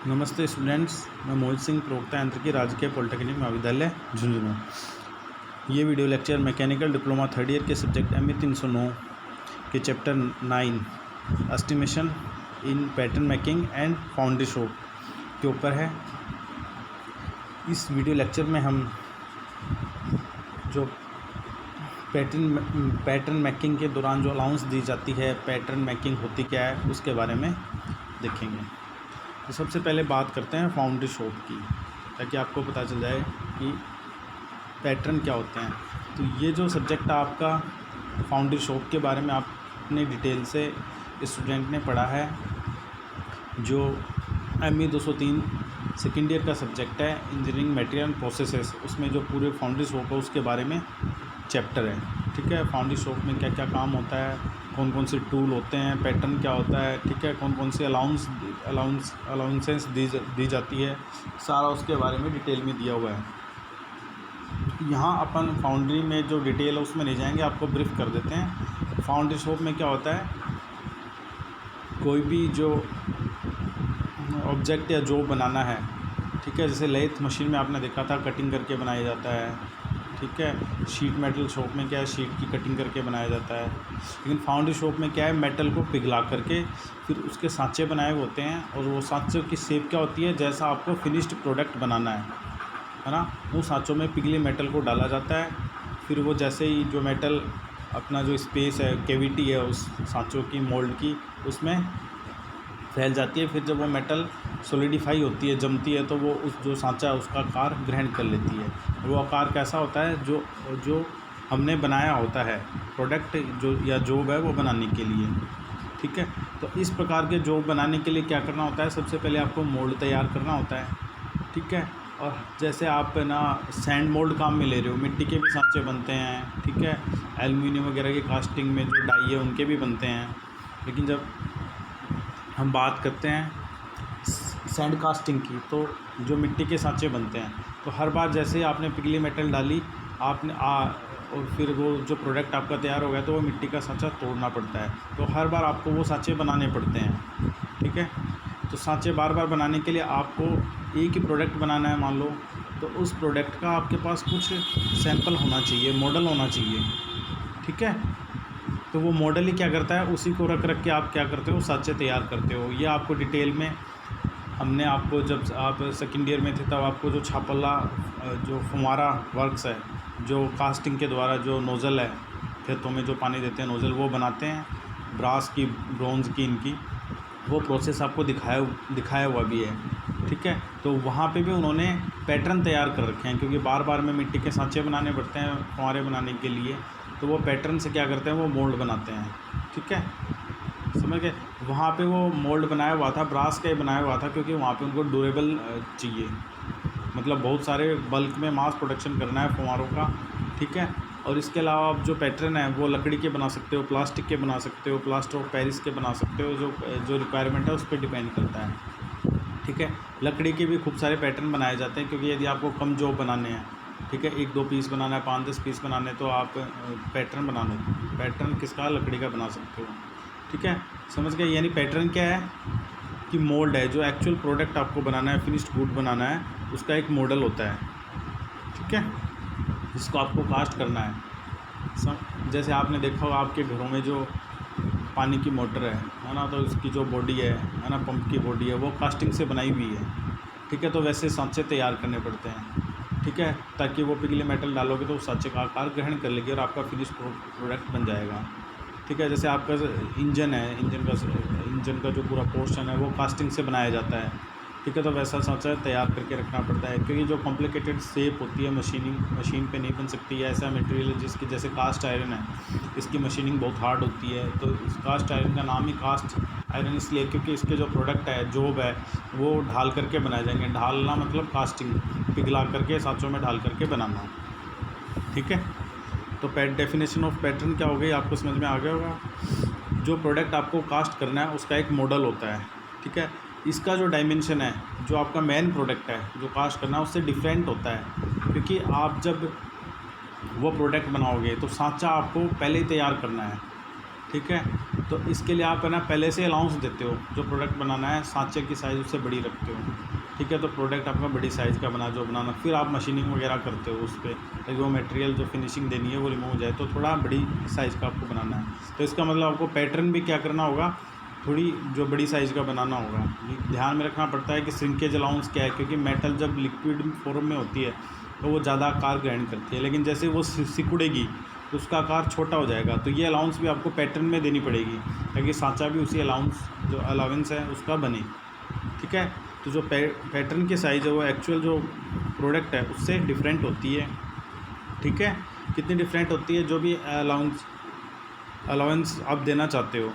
नमस्ते स्टूडेंट्स, मैं मोहित सिंह, प्रवक्ता यांत्रिकी, राजकीय पॉलिटेक्निक महाविद्यालय झुंझुनू। ये video lecture mechanical diploma third year के सब्जेक्ट ME 309 के chapter 9 estimation in pattern making and foundry shop के ऊपर है। इस वीडियो लेक्चर में हम जो पैटर्न मेकिंग के दौरान जो अलाउंस दी जाती है, पैटर्न मेकिंग होती क्या है, उसके बारे में देखेंगे। तो सबसे पहले बात करते हैं फाउंड्री शॉप की, ताकि आपको पता चल जाए कि पैटर्न क्या होते हैं। तो ये जो सब्जेक्ट आपका फाउंड्री शॉप के बारे में आपने डिटेल से स्टूडेंट ने पढ़ा है, जो ME 203 सेकेंड ईयर का सब्जेक्ट है, इंजीनियरिंग मटेरियल एंड प्रोसेसेस। उसमें जो पूरे फाउंड्री शॉप है उसके बारे में चैप्टर है। ठीक है, फाउंड्री शॉप में क्या क्या काम होता है, कौन कौन से टूल होते हैं, पैटर्न क्या होता है, ठीक है, कौन कौन सी अलाउंसेस दी जाती है, सारा उसके बारे में डिटेल में दिया हुआ है। यहाँ अपन फाउंड्री में जो डिटेल है उसमें नहीं जाएंगे, आपको ब्रीफ कर देते हैं। फाउंड्री शॉप में क्या होता है, कोई भी जो ऑब्जेक्ट या जॉब बनाना है, ठीक है, जैसे लेथ मशीन में आपने देखा था कटिंग करके बनाया जाता है। ठीक है, शीट मेटल शॉप में क्या है, शीट की कटिंग करके बनाया जाता है। लेकिन फाउंड्री शॉप में क्या है, मेटल को पिघला करके फिर उसके सांचे बनाए हुए होते हैं, और वो सांचों की शेप क्या होती है, जैसा आपको फिनिश्ड प्रोडक्ट बनाना है ना, वो सांचों में पिघले मेटल को डाला जाता है। फिर वो जैसे ही जो मेटल अपना जो स्पेस है, कैविटी है उस सांचों की मोल्ड की, उसमें फैल जाती है। फिर जब वो मेटल सॉलिडिफाई होती है, जमती है, तो वो उस जो सांचा है उसका आकार ग्रहण कर लेती है। वो आकार कैसा होता है, जो हमने बनाया होता है प्रोडक्ट जो या जॉब है वो बनाने के लिए। ठीक है, तो इस प्रकार के जॉब बनाने के लिए क्या करना होता है, सबसे पहले आपको मोल्ड तैयार करना होता है। ठीक है, और जैसे आप ना सैंड मोल्ड काम में ले रहे हो, मिट्टी के भी सांचे बनते हैं। ठीक है, एल्युमिनियम वगैरह की कास्टिंग में जो डाई है उनके भी बनते हैं। लेकिन जब हम बात करते हैं सैंड कास्टिंग की, तो जो मिट्टी के सांचे बनते हैं, तो हर बार जैसे ही आपने पिघली मेटल डाली आपने और फिर वो जो प्रोडक्ट आपका तैयार हो गया, तो वो मिट्टी का सांचा तोड़ना पड़ता है। तो हर बार आपको वो सांचे बनाने पड़ते हैं। ठीक है, तो सांचे बार बार बनाने के लिए आपको एक ही प्रोडक्ट बनाना है मान लो, तो उस प्रोडक्ट का आपके पास कुछ सैंपल होना चाहिए, मॉडल होना चाहिए। ठीक है, तो वो मॉडल ही क्या करता है, उसी को रख के आप क्या करते हो, सांचे तैयार करते हो। ये आपको डिटेल में हमने आपको, जब आप सेकेंड ईयर में थे तब आपको जो छापल्ला जो फुमारा वर्क्स है, जो कास्टिंग के द्वारा जो नोज़ल है खेतों में जो पानी देते हैं नोज़ल, वो बनाते हैं ब्रास की, ब्रोंज़ की, इनकी वो प्रोसेस आपको दिखाया हुआ भी है। ठीक है, तो वहाँ पे भी उन्होंने पैटर्न तैयार कर रखे हैं, क्योंकि बार बार में मिट्टी के सांचे बनाने पड़ते हैं फुहारे बनाने के लिए। तो वो पैटर्न से क्या करते हैं, वो मोल्ड बनाते हैं। ठीक है, समझ गए। वहाँ पे वो मोल्ड बनाया हुआ था, ब्रास का ही बनाया हुआ था, क्योंकि वहाँ पे उनको ड्यूरेबल चाहिए, मतलब बहुत सारे बल्क में मास प्रोडक्शन करना है फुहारों का। ठीक है, और इसके अलावा आप जो पैटर्न है वो लकड़ी के बना सकते हो, प्लास्टिक के बना सकते हो, प्लास्टर ऑफ पेरिस के बना सकते हो, जो रिक्वायरमेंट है उस पर डिपेंड करता है। ठीक है, लकड़ी के भी खूब सारे पैटर्न बनाए जाते हैं, क्योंकि यदि आपको कम जॉब बनाने हैं, ठीक है, 1-2 पीस बनाना है, 5-10 पीस बनाने, तो आप पैटर्न किसका, लकड़ी का बना सकते हो। ठीक है, समझ गए। यानी पैटर्न क्या है कि मोल्ड है, जो एक्चुअल प्रोडक्ट आपको बनाना है, फिनिश्ड गुड बनाना है, उसका एक मॉडल होता है। ठीक है, जिसको आपको कास्ट करना है। जैसे आपने देखा होगा आपके घरों में जो पानी की मोटर है ना, तो उसकी जो बॉडी है ना, पंप की बॉडी है, वो कास्टिंग से बनाई हुई है। ठीक है, तो वैसे सांचे तैयार करने पड़ते हैं। ठीक है, ताकि वो पिघले मेटल डालोगे तो उस सांचे का आकार ग्रहण कर लेगी और आपका फिनिश प्रोडक्ट बन जाएगा। ठीक है, जैसे आपका इंजन है, इंजन का जो पूरा पोर्शन है वो कास्टिंग से बनाया जाता है। ठीक है, तो वैसा सांचा तैयार करके रखना पड़ता है, क्योंकि जो कॉम्प्लिकेटेड शेप होती है मशीन पे नहीं बन सकती है। ऐसा मटेरियल जिसकी, जैसे कास्ट आयरन है, इसकी मशीनिंग बहुत हार्ड होती है। तो इस कास्ट आयरन का नाम ही कास्ट आयरन इसलिए क्योंकि इसके जो प्रोडक्ट है, जॉब है, वो ढाल करके बनाए जाएंगे। ढालना मतलब कास्टिंग, पिघला करके सांचों में ढाल करके बनाना। ठीक है, तो डेफिनेशन ऑफ पैटर्न क्या हो गई, आपको समझ में आ गया होगा। जो प्रोडक्ट आपको कास्ट करना है उसका एक मॉडल होता है। ठीक है, इसका जो डायमेंशन है, जो आपका मेन प्रोडक्ट है जो कास्ट करना है, उससे डिफरेंट होता है, क्योंकि आप जब वो प्रोडक्ट बनाओगे तो सांचा आपको पहले ही तैयार करना है। ठीक है, तो इसके लिए आप है ना पहले से अलाउंस देते हो, जो प्रोडक्ट बनाना है सांचे की साइज़ उससे बड़ी रखते हो, ठीक है। तो प्रोडक्ट आपका बड़ी साइज़ का जो बनाना, फिर आप मशीनिंग वगैरह करते हो उस पर, ताकि वो मटेरियल जो फिनिशिंग देनी है वो रिमूव हो जाए, तो थोड़ा बड़ी साइज़ का आपको बनाना है। तो इसका मतलब आपको पैटर्न भी क्या करना होगा, थोड़ी जो बड़ी साइज़ का बनाना होगा। ध्यान में रखना पड़ता है कि श्रिंकेज अलाउंस क्या है, क्योंकि मेटल जब लिक्विड फॉर्म में होती है तो वो ज़्यादा आकार ग्रहण करती है, लेकिन जैसे वो सिकुड़ेगी तो उसका आकार छोटा हो जाएगा। तो ये अलाउंस भी आपको पैटर्न में देनी पड़ेगी, ताकि सांचा भी उसी जो अलाउंस है उसका बने, ठीक है। तो जो पैटर्न की साइज़ है वो एक्चुअल जो प्रोडक्ट है उससे डिफरेंट होती है, ठीक है। कितनी डिफरेंट होती है, जो भी अलाउंस आप देना चाहते हो,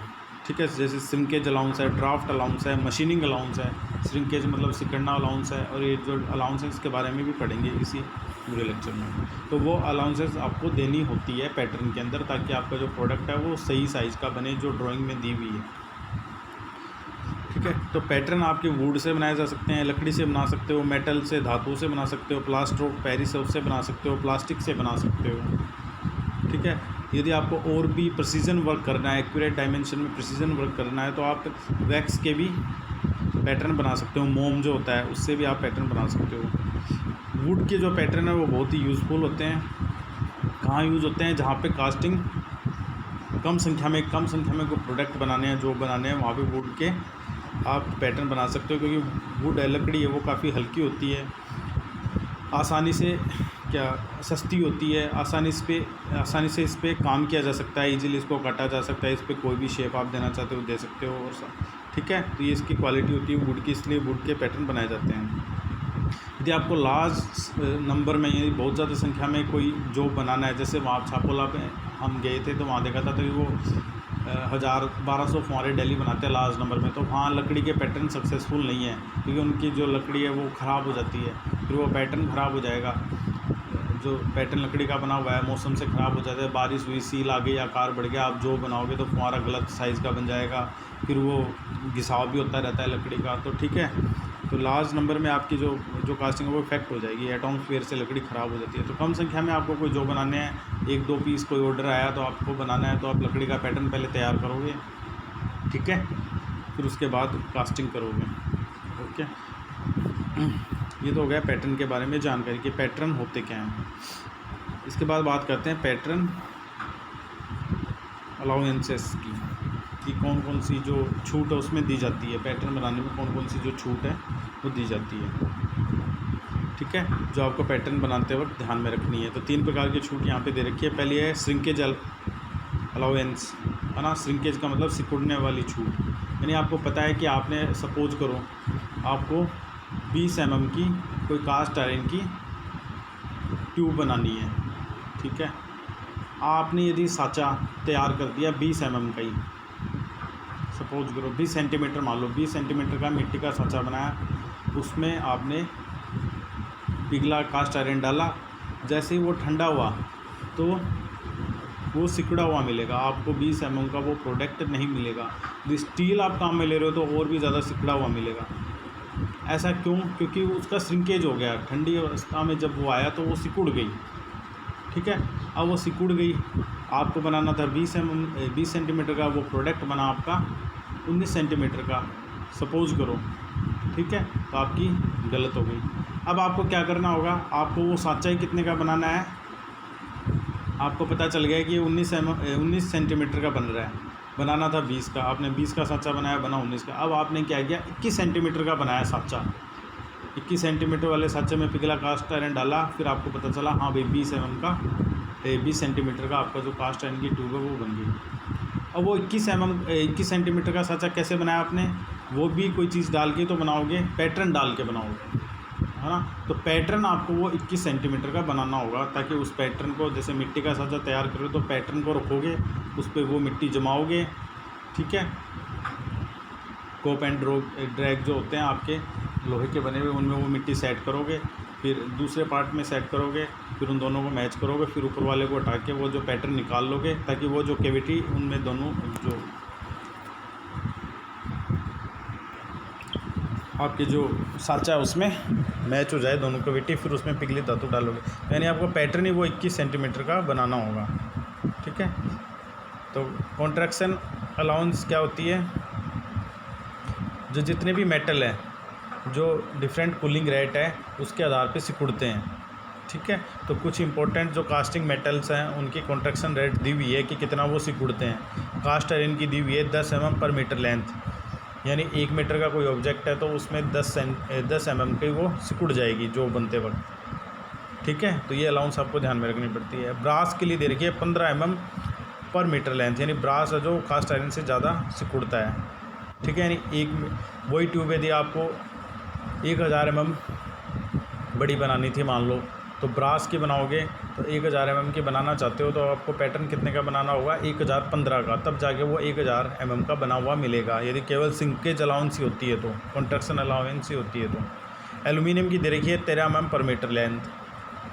ठीक है। जैसे श्रिंकेज अलाउंस है, ड्राफ्ट अलाउंस है, मशीनिंग अलाउंस है। श्रिंकेज मतलब सिकड़ना अलाउंस है, और ये जो अलाउंस है इसके बारे में भी पढ़ेंगे इसी पूरे लेक्चर में। तो वो अलाउंसेस आपको देनी होती है पैटर्न के अंदर, ताकि आपका जो प्रोडक्ट है वो सही साइज़ का बने जो ड्राइंग में दी हुई है, ठीक है। तो पैटर्न आपके वुड से बनाए जा सकते हैं, लकड़ी से बना सकते हो, मेटल से, धातु से बना सकते हो, प्लास्टर ऑफ पेरिस है उससे बना सकते हो, प्लास्टिक से बना सकते हो, ठीक है। यदि आपको और भी प्रिसीजन वर्क करना है, एक्यूरेट डायमेंशन में प्रिसीजन वर्क करना है, तो आप वैक्स के भी पैटर्न बना सकते हो, मोम जो होता है उससे भी आप पैटर्न बना सकते हो। वुड के जो पैटर्न है वो बहुत ही यूज़फुल होते हैं। कहाँ यूज़ होते हैं, जहाँ पे कास्टिंग कम संख्या में कोई प्रोडक्ट बनाने हैं, जो बनाने हैं, वहाँ पे वुड के आप पैटर्न बना सकते हो, क्योंकि वुड लकड़ी है वो काफ़ी हल्की होती है, आसानी से सस्ती होती है, आसानी से इस पर काम किया जा सकता है, इजीली इसको काटा जा सकता है, इस पर कोई भी शेप आप देना चाहते हो दे सकते हो, और ठीक है। तो ये इसकी क्वालिटी होती है वुड की, इसलिए वुड के पैटर्न बनाए जाते हैं। यदि आपको लार्ज नंबर में, यानी बहुत ज़्यादा संख्या में कोई जॉब बनाना है, जैसे वहाँ छापोला पे हम गए थे तो वहाँ देखा था, तो वो 1000-1200 फुहारे डेली बनाते हैं लार्ज नंबर में, तो वहाँ लकड़ी के पैटर्न सक्सेसफुल नहीं है, क्योंकि उनकी जो लकड़ी है वो ख़राब हो जाती है, फिर वो पैटर्न ख़राब हो जाएगा। जो पैटर्न लकड़ी का बना हुआ है मौसम से ख़राब हो जाता है, बारिश हुई, सील आ गई, आकार बढ़ गया, आप जो बनाओगे तो फुहारा गलत साइज़ का बन जाएगा, फिर वो घिसाव भी होता रहता है लकड़ी का, तो ठीक है। तो लार्ज नंबर में आपकी जो कास्टिंग है वो इफेक्ट हो जाएगी, एटमॉस्फेयर से लकड़ी ख़राब हो जाती है। तो कम संख्या में आपको कोई जो बनाने हैं, 1-2 पीस कोई ऑर्डर आया तो आपको बनाना है, तो आप लकड़ी का पैटर्न पहले तैयार करोगे, ठीक है, फिर उसके बाद कास्टिंग करोगे, ओके। ये तो हो गया पैटर्न के बारे में जानकारी कि पैटर्न होते क्या हैं। इसके बाद बात करते हैं पैटर्न अलाउंसेस कि कौन कौन सी जो छूट है उसमें दी जाती है, पैटर्न बनाने में कौन कौन सी जो छूट है वो दी जाती है, ठीक है, जो आपको पैटर्न बनाते वक्त ध्यान में रखनी है। तो 3 प्रकार की छूट यहाँ पे दे रखी है। पहली है श्रिंकेज अलाउंस, है ना। श्रिंकेज का मतलब सिकुड़ने वाली छूट, यानी आपको पता है कि आपने सपोज करो आपको 20 mm की कोई कास्ट आयरन की ट्यूब बनानी है, ठीक है। आपने यदि साँचा तैयार कर दिया 20 mm का ही, सपोज करो 20 सेंटीमीटर, मान लो 20 सेंटीमीटर का मिट्टी का साँचा बनाया, उसमें आपने पिघला कास्ट आयरन डाला, जैसे ही वो ठंडा हुआ तो वो सिकुड़ा हुआ मिलेगा आपको, 20 mm का वो प्रोडक्ट नहीं मिलेगा। यदि स्टील आप काम में ले रहे हो तो और भी ज़्यादा सिकुड़ा हुआ मिलेगा। ऐसा क्यों? क्योंकि उसका श्रिंकेज हो गया, ठंडी अवस्था में जब वो आया तो वो सिकुड़ गई, ठीक है। अब वो सिकुड़ गई, आपको बनाना था 20 सेंटीमीटर का, वो प्रोडक्ट बना आपका 19 सेंटीमीटर का, सपोज करो, ठीक है। तो आपकी गलत हो गई। अब आपको क्या करना होगा, आपको वो साँचा ही कितने का बनाना है, आपको पता चल गया कि ये 19 सेंटीमीटर का बन रहा है, बनाना था 20 का, आपने 20 का साँचा बनाया, बना 19 का। अब आपने क्या किया, 21 सेंटीमीटर का बनाया साँचा, 21 सेंटीमीटर वाले साँचे में पिघला कास्ट आयरन डाला, फिर आपको पता चला हाँ भाई 20 सेंटीमीटर का आपका जो कास्ट आयरन की ट्यूब है वो बन गई। अब वो 21 सेंटीमीटर का साँचा कैसे बनाया आपने, वो भी कोई चीज़ डाल के तो बनाओगे, पैटर्न डाल के बनाओगे, है ना। तो पैटर्न आपको वो 21 सेंटीमीटर का बनाना होगा, ताकि उस पैटर्न को, जैसे मिट्टी का साँचा तैयार करो तो पैटर्न को रखोगे, उस पर वो मिट्टी जमाओगे, ठीक है। कोप एंड ड्रैग जो होते हैं आपके लोहे के बने हुए, उनमें वो मिट्टी सेट करोगे, फिर दूसरे पार्ट में सेट करोगे, फिर उन दोनों को मैच करोगे, फिर ऊपर वाले को हटा के वो जो पैटर्न निकाल लोगे, ताकि वो जो कैविटी उनमें दोनों जो आपके जो साँचा है उसमें मैच हो जाए दोनों कैविटी, फिर उसमें पिघली धातु डालोगे। यानी आपको पैटर्न ही वो 21 सेंटीमीटर का बनाना होगा, ठीक है। तो कॉन्ट्रैक्शन अलाउंस क्या होती है, जो जितने भी मेटल हैं जो डिफरेंट कूलिंग रेट है उसके आधार पे सिकुड़ते हैं। ठीक है, तो कुछ इंपॉर्टेंट जो कास्टिंग मेटल्स हैं उनकी कॉन्ट्रैक्शन रेट दी हुई है कि कितना वो सिकुड़ते हैं। कास्ट आयरन की दी हुई है 10 mm पर मीटर लेंथ, यानी 1 मीटर का कोई ऑब्जेक्ट है तो उसमें 10 mm की वो सिकुड़ जाएगी जो बनते वक्त। ठीक है, तो ये अलाउंस आपको ध्यान में रखनी पड़ती है। ब्रास के लिए दे रखी है 15 mm पर मीटर लेंथ, यानी ब्रास है जो कास्ट आयरन से ज़्यादा सिकुड़ता है। ठीक है, यानी वही ट्यूब यदि आपको 1000 mm बड़ी बनानी थी मान लो, तो ब्रास की बनाओगे तो 1000 mm की बनाना चाहते हो तो आपको पैटर्न कितने का बनाना होगा, 1015 का, तब जाके वो 1000 mm का बना हुआ मिलेगा। यदि केवल सिंकेज अलाउंस ही होती है तो, कॉन्ट्रैक्शन अलाउंस ही होती है तो। एल्यूमिनियम की दे रखी है 13 mm पर मीटर लेंथ,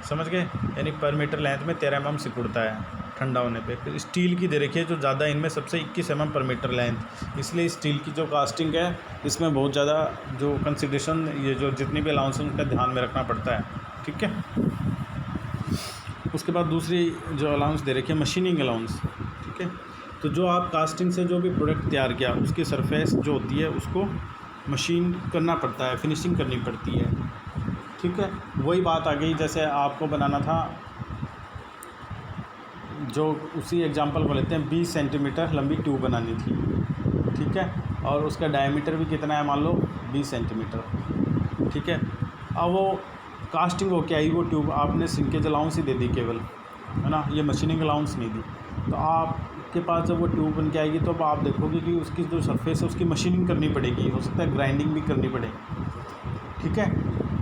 समझ गए, यानी पर मीटर लेंथ में 13 mm सिकुड़ता है ठंडा होने पे। फिर स्टील की दे रखी है जो ज़्यादा, इनमें सबसे 21 mm पर मीटर लेंथ, इसलिए स्टील की जो कास्टिंग है इसमें बहुत ज़्यादा जो कंसिडरेशन, ये जो जितनी भी अलाउंस है उनका ध्यान में रखना पड़ता है। ठीक है, उसके बाद दूसरी जो अलाउंस दे रखी है मशीनिंग अलाउंस। ठीक है, तो जो आप कास्टिंग से जो भी प्रोडक्ट तैयार किया उसकी सरफेस जो होती है उसको मशीन करना पड़ता है, फिनिशिंग करनी पड़ती है। ठीक है, वही बात आ गई जैसे आपको बनाना था, जो उसी एग्जांपल को लेते हैं, 20 सेंटीमीटर लंबी ट्यूब बनानी थी। ठीक है, और उसका डायमीटर भी कितना है, मान लो 20 सेंटीमीटर। ठीक है, अब वो कास्टिंग हो के आई वो ट्यूब, आपने सिंकेज अलाउंस ही दे दी केवल, है ना, ये मशीनिंग अलाउंस नहीं दी। तो आपके पास जब वो ट्यूब बन के आएगी तो अब आप देखोगे कि उसकी जो सरफेस है उसकी मशीनिंग करनी पड़ेगी, हो सकता है ग्राइंडिंग भी करनी पड़े। ठीक है,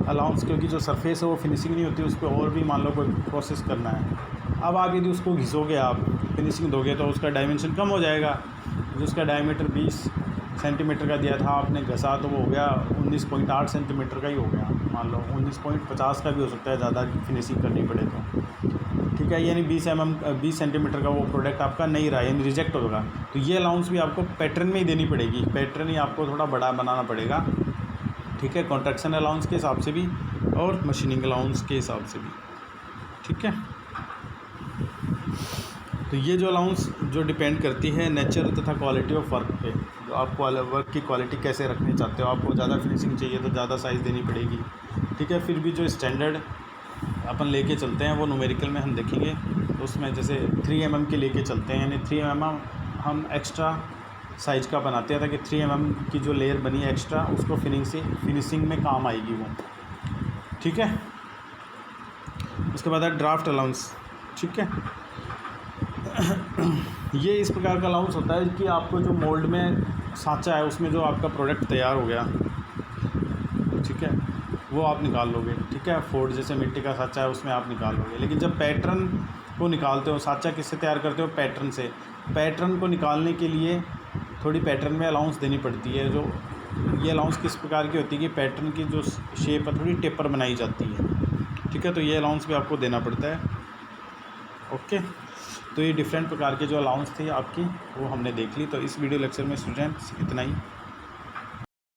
अलाउंस क्योंकि जो सरफेस है वो फिनिशिंग नहीं होती, उस पर और भी मान लो कोई प्रोसेस करना है। अब आप यदि उसको घिसोगे, आप फिनिशिंग दोगे तो उसका डायमेंशन कम हो जाएगा। जो उसका डायमीटर 20 सेंटीमीटर का दिया था आपने घसा तो वो हो गया 19.8 सेंटीमीटर का ही हो गया, मान लो 19.50 का भी हो सकता है ज़्यादा फिनिशिंग करनी पड़े तो। ठीक है, यानी 20 सेंटीमीटर का वो प्रोडक्ट आपका नहीं रहा, यानी रिजेक्ट होगा। तो ये अलाउंस भी आपको पैटर्न में ही देनी पड़ेगी, पैटर्न ही आपको थोड़ा बड़ा बनाना पड़ेगा। ठीक है, कॉन्ट्रैक्शन अलाउंस के हिसाब से भी और मशीनिंग अलाउंस के हिसाब से भी। ठीक है, तो ये जो अलाउंस जो डिपेंड करती है नेचर तथा क्वालिटी ऑफ वर्क पे, जो आप वर्क की क्वालिटी कैसे रखनी चाहते हो, आपको ज़्यादा फिनिशिंग चाहिए तो ज़्यादा साइज़ देनी पड़ेगी। ठीक है, फिर भी जो स्टैंडर्ड अपन लेके चलते हैं वो न्यूमेरिकल में हम देखेंगे, तो उसमें जैसे 3 mm के लेके चलते हैं, यानी 3 mm हम एक्स्ट्रा साइज का बनाते हैं ताकि 3 mm की जो लेयर बनी है एक्स्ट्रा उसको फिनिशिंग में काम आएगी वो। ठीक है, उसके बाद है ड्राफ्ट अलाउंस। ठीक है, ये इस प्रकार का अलाउंस होता है कि आपको जो मोल्ड में सांचा है उसमें जो आपका प्रोडक्ट तैयार हो गया, ठीक है, वो आप निकाल लोगे। ठीक है, फोर्ड जैसे मिट्टी का सांचा है उसमें आप निकाल लोगे। लेकिन जब पैटर्न को निकालते हो, सांचा किससे तैयार करते हो, पैटर्न से। पैटर्न को निकालने के लिए थोड़ी पैटर्न में अलाउंस देनी पड़ती है। जो ये अलाउंस किस प्रकार की होती है कि पैटर्न की जो शेप है थोड़ी टेपर बनाई जाती है। ठीक है, तो ये अलाउंस भी आपको देना पड़ता है। ओके, तो ये डिफरेंट प्रकार के जो अलाउंस थे आपकी वो हमने देख ली। तो इस वीडियो लेक्चर में स्टूडेंट्स इतना ही।